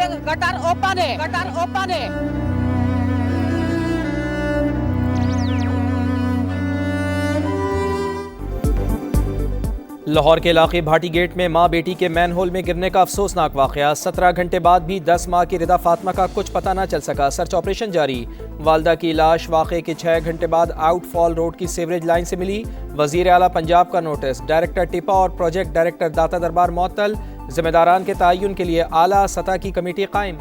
Gutter open है। लाहौर के इलाके भाटी गेट में मां बेटी के मैन होल में गिरने का अफसोसनाक वाकया। 17 घंटे बाद भी 10 माह की रिदा फातिमा का कुछ पता न चल सका। सर्च ऑपरेशन जारी। वालदा की लाश वाकये के 6 घंटे बाद आउटफॉल रोड की सीवरेज लाइन से मिली। वजीर आला पंजाब का नोटिस। डायरेक्टर टिपा और प्रोजेक्ट डायरेक्टर दाता दरबार मुअत्तल। जिम्मेदारान के तयन के लिए आला सतह की कमेटी कायम।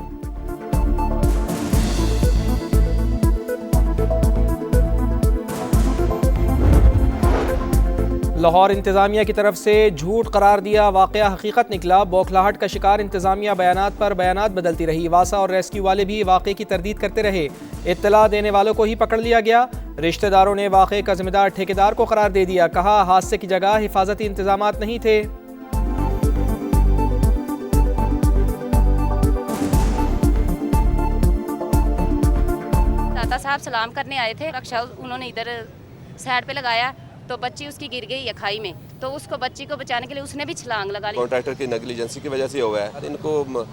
लाहौर इंतजामिया की तरफ से झूठ करार दिया वाकया हकीकत निकला। बौखलाहट का शिकार इंतजामिया बयानात पर बयानात बदलती रही। वासा और रेस्क्यू वाले भी वाकये की तरदीद करते रहे। इत्तला देने वालों को ही पकड़ लिया गया। रिश्तेदारों ने वाकये का जिम्मेदार ठेकेदार को करार दे दिया। कहा हादसे की जगह हिफाजती इंतजामात नहीं थे। दाता साहब सलाम करने आए थे। रक्षा उन्होंने इधर साइड पे लगाया तो बच्ची उसकी गिर गई है खाई में, तो उसको बच्ची को बचाने के लिए उसने भी छलांग लगा ली। कॉन्ट्रैक्टर की नेग्लिजेंसी की वजह से हुआ है। इनको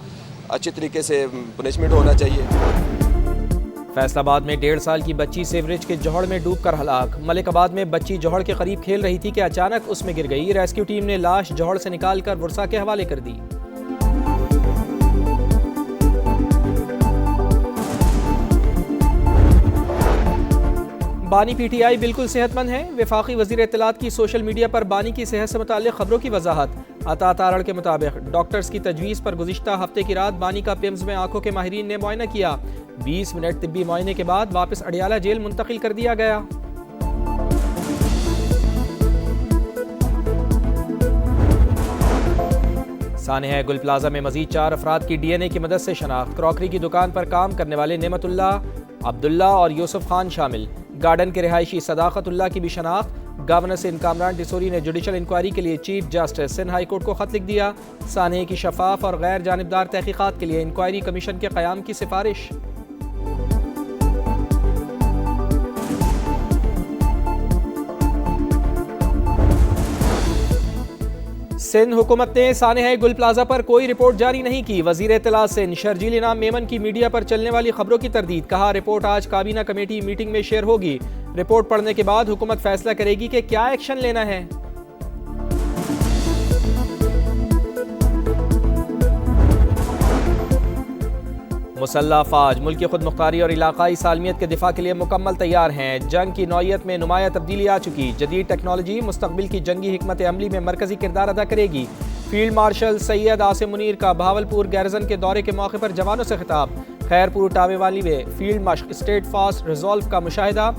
अच्छी तरीके से पनिशमेंट होना चाहिए। फैसलाबाद में 1.5 साल की बच्ची सीवरेज के जोहड़ में डूबकर हलाक। मलिकाबाद में बच्ची जोहड़ के करीब खेल रही थी कि अचानक उसमें गिर गई। रेस्क्यू टीम ने लाश जोहड़ से निकालकर वर्सा के हवाले कर दी। बानी पीटीआई बिल्कुल सेहतमंद है। वफाकी वजीर इत्तलात की सोशल मीडिया पर बानी की सेहत से मुताल्लिक खबरों की वजाहत। अता तारड़ के मुताबिक डॉक्टर्स की तजवीज़ पर गुज़िश्ता हफ्ते की रात बानी का पिम्स में आंखों के माहिरीन ने मुआयना किया। 20 मिनट तिब्बी मुआयने के बाद वापस अडियाला जेल मुंतकिल कर दिया गया। सानेहा गुल प्लाजा में मजीद 4 अफराद की डीएनए की मदद से शनाख्त। क्रॉकरी की दुकान पर काम करने वाले नेमतुल्ला, अब्दुल्ला और यूसुफ खान शामिल। गार्डन के रिहायशी सदाकतुल्ला की भी शनाख्त। गवर्नर सिंध कामरान डिसोरी ने जुडिशल इंक्वायरी के लिए chief justice Sindh high court को खत लिख दिया। सानेहे की शफाफ और गैर जानिबदार तहकीकात के लिए इंक्वायरी कमीशन के क़याम की सिफारिश। सिंध हुकूमत ने सानेहा गुल प्लाजा पर कोई रिपोर्ट जारी नहीं की। वजीर इत्तलात सिंध शर्जील इनाम मेमन की मीडिया पर चलने वाली खबरों की तरदीद। कहा रिपोर्ट आज काबीना कमेटी मीटिंग में शेयर होगी। रिपोर्ट पढ़ने के बाद हुकूमत फैसला करेगी कि क्या एक्शन लेना है। मुसल्लह अफवाज मुल्क की खुद मुख्तारी और इलाकाई सालमियत के दिफा के लिए मुकम्मल तैयार हैं। जंग की नौयत में नुमाया तब्दीली आ चुकी। जदीद टेक्नोलॉजी मुस्तकबिल की जंगी हिकमत अमली में मरकजी किरदार अदा करेगी। फील्ड मार्शल सैयद आसिम मुनीर का बहावलपुर गैरजन के दौरे के मौके पर जवानों से खिताब। खैरपुर टावेवाली में फील्ड मश्क स्टेट फास्ट रिजॉल्व का मुशाहिदा।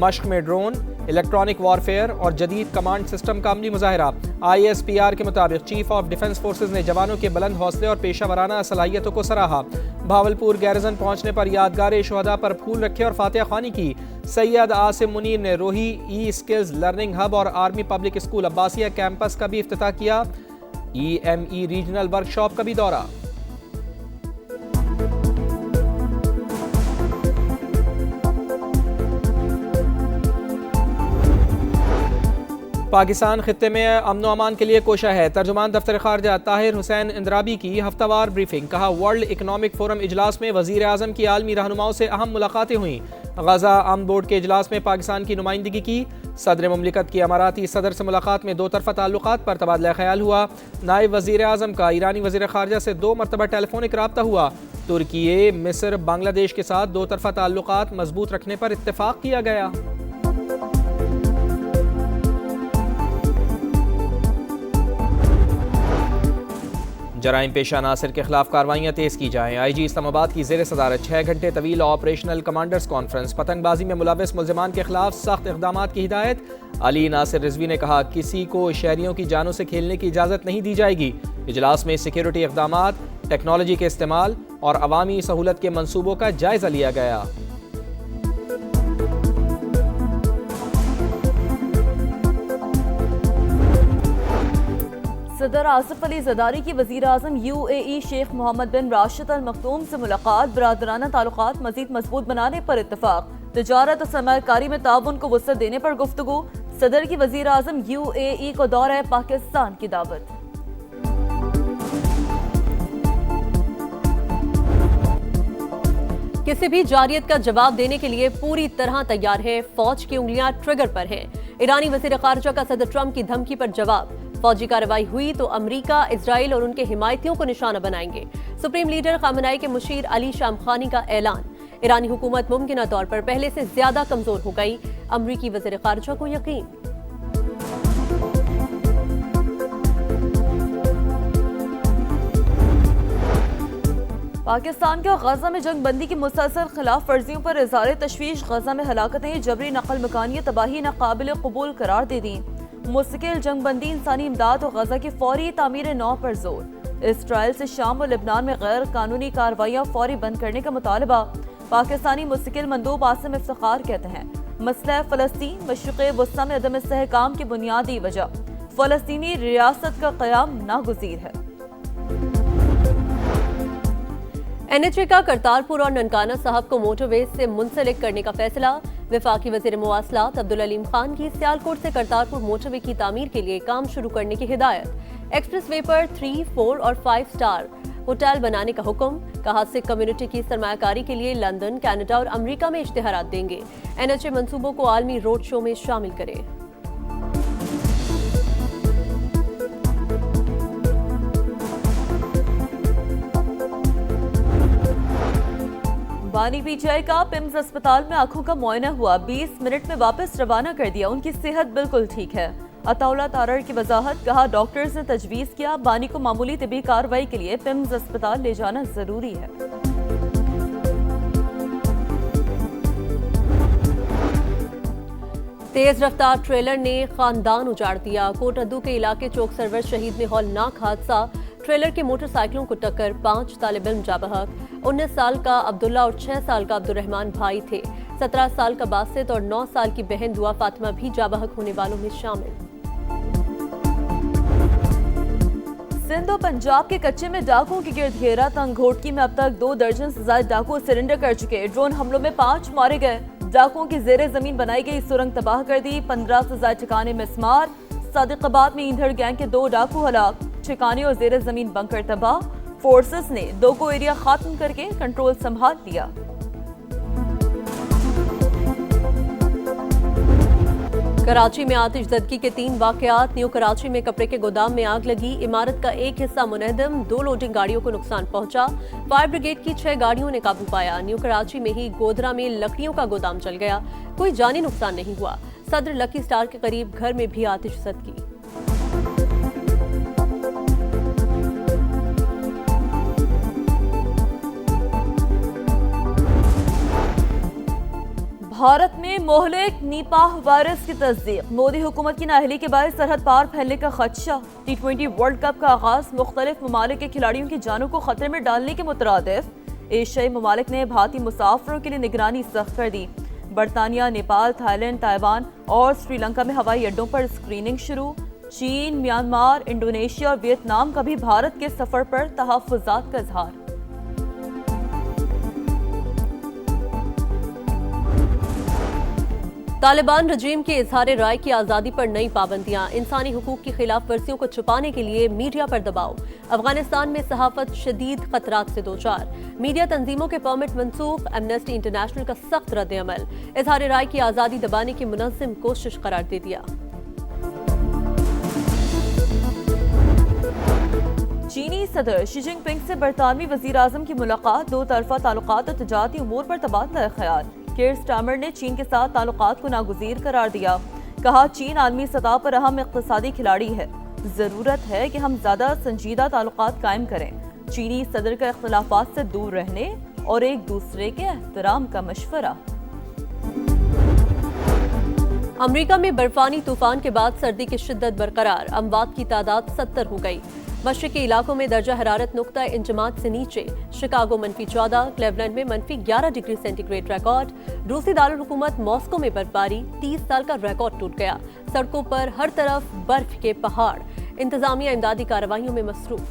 मश्क में ड्रोन, इलेक्ट्रॉनिक वॉरफेयर और जदीद कमांड सिस्टम का अमली मुजाहरा। ISPR के मुताबिक चीफ ऑफ डिफेंस फोर्सेज ने जवानों के बुलंद हौसले और पेशा वराना सलाहियतों को सराहा। भावलपुर गैरजन पहुंचने पर यादगार शुहदा पर फूल रखे और फातिहा ख्वानी की। सैयद आसिम मुनीर ने रोही ई स्किल्स लर्निंग हब और army public school Abbasiya campus का भी इफ्तिताह किया। EME रीजनल वर्कशॉप का भी दौरा। पाकिस्तान खित्ते में अमन अमान के लिए कोशा है। तर्जुमान दफ्तर खारजा ताहिर हुसैन इंद्राबी की हफ्तावार ब्रीफिंग। कहा वर्ल्ड इकनॉमिक फोरम इजलास में वजीर आजम की आलमी रहनुमाओं से अहम मुलाकातें हुई। गजा अमन बोर्ड के इजलास में पाकिस्तान की नुमाइंदगी की। सदर मुमलिकत की अमाराती सदर से मुलाकात में 2 तरफ़ा ताल्लुकात पर तबादला ख्याल हुआ। नायब वजीर आजम का ईरानी वजीर खारजा से 2 मरतबा टेलीफोनिक राब्ता हुआ। तुर्की, मिस्र, बांग्लादेश के साथ 2 तरफ़ा ताल्लुकात मजबूत रखने पर इत्तेफाक किया गया। जराइम पेशा नासिर के खिलाफ कार्रवाइयाँ तेज़ की जाएँ। IG इस्लामाबाद की ज़ेर सदारत 6 घंटे तवील ऑपरेशनल कमांडर्स कॉन्फ्रेंस। पतंगबाजी में मुलव्वस मुल्ज़िमान के खिलाफ सख्त इक़दामात की हिदायत। अली नासिर रिजवी ने कहा किसी को शहरियों की जानों से खेलने की इजाज़त नहीं दी जाएगी। इजलास में सिक्योरिटी इक़दामात, टेक्नोलॉजी के इस्तेमाल और अवामी सहूलत के मनसूबों का जायज़ा लिया गया। सदर आसिफ अली ज़रदारी की वज़ीर आज़म UAE शेख मोहम्मद बिन राशिद अल मखदूम से मुलाकात। बरादराना ताल्लुकात मज़ीद मजबूत बनाने पर इत्तफाक। तिजारत और सरमायाकारी में ताउन को वसअत देने पर गुफ्तगू। सदर की वज़ीर आज़म UAE को दौरा पाकिस्तान की दावत। किसी भी जारियत का जवाब देने के लिए पूरी तरह तैयार है। फौज की उंगलियां ट्रिगर पर हैं। ईरानी वजीर खारजा का सदर ट्रंप की धमकी पर जवाब। फौजी कार्रवाई हुई तो अमेरिका, इजराइल और उनके हिमायतियों को निशाना बनाएंगे। सुप्रीम लीडर खामनाई के मुशीर अली शामखानी का ऐलान। ईरानी हुकूमत मुमकिन तौर पर पहले से ज्यादा कमजोर हो गई, अमरीकी वजीर खारजा को यकीन। पाकिस्तान का गजा में जंग बंदी की मुसलसल खिलाफ वर्जियों पर इज़हार तशवीश। गजा में हलाकतें, जबरी नकल मकानी तबाही नाकाबिल कबूल करार दे दी। मुस्तकिल जंग बंदी, इंसानी इमदाद और गजा की फौरी तामीर नौ पर जोर। इसराइल से शाम और लिबनान में गैर कानूनी कार्रवाइयाँ फौरी बंद करने का मुतालबा। पाकिस्तानी मुस्तकिल मंदूब आसिम इफ्तिखार कहते हैं मसला फ़लस्तीन मशरिक़ वस्ता में अदम इस्तेहकाम की बुनियादी वजह फ़लस्तीनी रियासत का क़याम नागुज़ीर है। NHA का करतारपुर और ननकाना साहब को मोटरवे से मुंसलिक करने का फैसला। वफाकी वज़ीर मवासलात अब्दुल अलीम खान की सियालकोट से करतारपुर मोटरवे की तामीर के लिए काम शुरू करने की हिदायत। एक्सप्रेस वे पर 3, 4 और 5 स्टार होटल बनाने का हुक्म। कहा सिख कम्युनिटी की सरमायाकारी के लिए लंदन, कनाडा और अमेरिका में इश्तिहारात देंगे। NHA मंसूबों को आलमी रोड शो में शामिल करे। बानी पीटीआई का पिम्स अस्पताल में आंखों का मुआयना हुआ, 20 मिनट में वापस रवाना कर दिया। उनकी सेहत बिल्कुल ठीक है। अताउल्ला तारड़ की वजाहत। कहा डॉक्टर्स ने तजवीज़ किया बानी को मामूली तिबी कार्रवाई के लिए पिम्स अस्पताल ले जाना जरूरी है। तेज रफ्तार ट्रेलर ने खानदान उजाड़ दिया। कोटअद्दू के इलाके चौक सरवर शहीद में हौलनाक हादसा। ट्रेलर के मोटरसाइकिलों को टक्कर, 5 तालिब इल्म जा बहक। 19 साल का अब्दुल्ला और 6 साल का अब्दुर्रहमान भाई थे। 17 साल का बासित और 9 साल की बहन दुआ फातिमा भी जा बहक होने वालों में शामिल। सिंध और पंजाब के कच्चे में डाकुओं की गिरद घेरा। तंगघोटकी में अब तक 2 दर्जन से ज्यादा डाकू सरेंडर कर चुके। ड्रोन हमलों में 5 मारे गए। डाकुओं की जेरे जमीन बनाई गई सुरंग तबाह कर दी। 15 से ज्यादा ठिकाने मिस्मार। सादिकाबाद में ईंधड़ गैंग के 2 डाकू हलाक। ठिकाने और जेरे जमीन बंकर तबाह। फोर्सेस ने 2 को एरिया खात्म करके कंट्रोल संभाल लिया। कराची में आतिशज़दगी के 3 वाकयात। न्यू कराची में कपड़े के गोदाम में आग लगी। इमारत का एक हिस्सा मुनहदम, 2 लोडिंग गाड़ियों को नुकसान पहुंचा। फायर ब्रिगेड की 6 गाड़ियों ने काबू पाया। न्यू कराची में ही गोधरा में लकड़ियों का गोदाम चल गया। कोई जानी नुकसान नहीं हुआ। सदर लकी स्टार के करीब घर में भी आतिशज़दगी। भारत में मोहलिक निपाह वायरस की तस्दीक। मोदी हुकूमत की नाअहली के बाद सरहद पार फैलने का खदशा। T20 वर्ल्ड कप का आगाज मुख्तलिफ ममालिक के खिलाड़ियों की जानों को खतरे में डालने के मुतरादिफ। एशियाई ममालिक ने भारतीय मुसाफिरों के लिए निगरानी सख्त कर दी। बरतानिया, नेपाल, थाईलैंड, ताइवान और श्रीलंका में हवाई अड्डों पर स्क्रीनिंग शुरू। चीन, म्यांमार, इंडोनेशिया और वियतनाम का भी भारत के सफर पर तहफ़्फ़ुज़ात का इजहार। तालिबान रजीम के इजहार राय की आज़ादी पर नई पाबंदियां। इंसानी हुकूक की खिलाफ वर्जियों को छुपाने के लिए मीडिया पर दबाव। अफगानिस्तान में सहाफत शदीद खतरात से दो चार। मीडिया तंजीमों के परमिट मंसूख। एमनेस्टी इंटरनेशनल का सख्त रद्द अमल। इजहार राय की आज़ादी दबाने की मुनज़्ज़म कोशिश करार दे दिया। चीनी सदर शी जिनपिंग से बरतानवी वज़ीर आज़म की मुलाकात। 2 तरफ़ा ताल्लुकात और तजारती उमूर पर तबादला ख्याल। केयर स्टार्मर ने चीन के साथ ताल्लुकात को नागुज़ीर करार दिया। कहा चीन आलमी सतह पर अहम इक़्तिसादी खिलाड़ी है। ज़रूरत है कि हम ज़्यादा संजीदा ताल्लुकात कायम करें। चीनी सदर का इख्तिलाफ़ात से दूर रहने और एक दूसरे के एहतराम का मशवरा। अमेरिका में बर्फानी तूफान के बाद सर्दी की शिद्दत बरकरार। अमवात की तादाद 70 हो गई। मशरिकी इलाकों में दर्जा हरारत नुक्ता इंजमात से नीचे। शिकागो -14, क्लेवलैंड में -11 डिग्री सेंटीग्रेड रिकॉर्ड। रूसी दारुल हुकूमत मॉस्को में बर्फबारी। 30 साल का रिकॉर्ड टूट गया। सड़कों पर हर तरफ बर्फ के पहाड़। इंतजामिया इमदादी कार्रवाइयों में मसरूफ।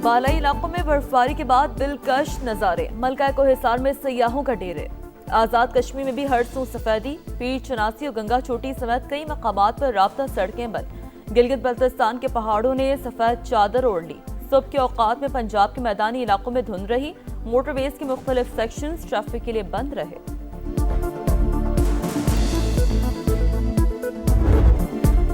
बालाई इलाकों में बर्फबारी के बाद दिलकश नज़ारे। मलका कोहिसार में सयाहों का डेरे। आज़ाद कश्मीर में भी हर सू सफेदी। पीर चनासी और गंगा चोटी समेत कई मकामात पर राब्ता सड़कें बंद। गिलगित बल्तिस्तान के पहाड़ों ने सफेद चादर ओढ़ ली। सुबह के औकात में पंजाब के मैदानी इलाकों में धुंध रही। मोटरवेज के मुख्तलिफ सेक्शंस ट्रैफिक के लिए बंद रहे।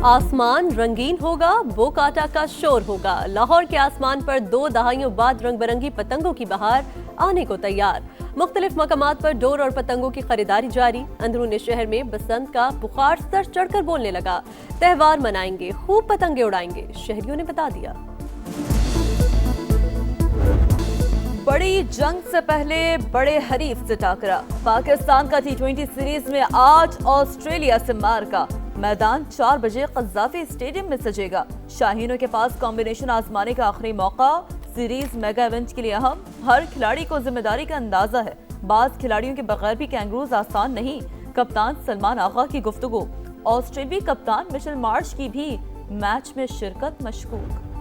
आसमान रंगीन होगा, बो काटा का शोर होगा। लाहौर के आसमान पर 2 दहाइयों बाद रंग बिरंगी पतंगों की बहार आने को तैयार। मुख्तलिफ मकामात पर डोर और पतंगों की खरीदारी जारी। अंदरूनी शहर में बसंत का बुखार सर चढ़कर बोलने लगा। त्योहार मनाएंगे, खूब पतंगे उड़ाएंगे, शहरियों ने बता दिया। बड़ी जंग से पहले बड़े हरीफ से टाकरा। पाकिस्तान का T20 सीरीज में आज ऑस्ट्रेलिया से मारका। मैदान 4 बजे कज़ाफी स्टेडियम में सजेगा। शाहीनों के पास कॉम्बिनेशन आजमाने का आखिरी मौका। सीरीज मेगा इवेंट के लिए अहम। हर खिलाड़ी को जिम्मेदारी का अंदाजा है। बाज खिलाड़ियों के बगैर भी कैंगरूज आसान नहीं। कप्तान सलमान आगा की गुफ्तगू। ऑस्ट्रेलियाई कप्तान मिशेल मार्श की भी मैच में शिरकत मशकूक।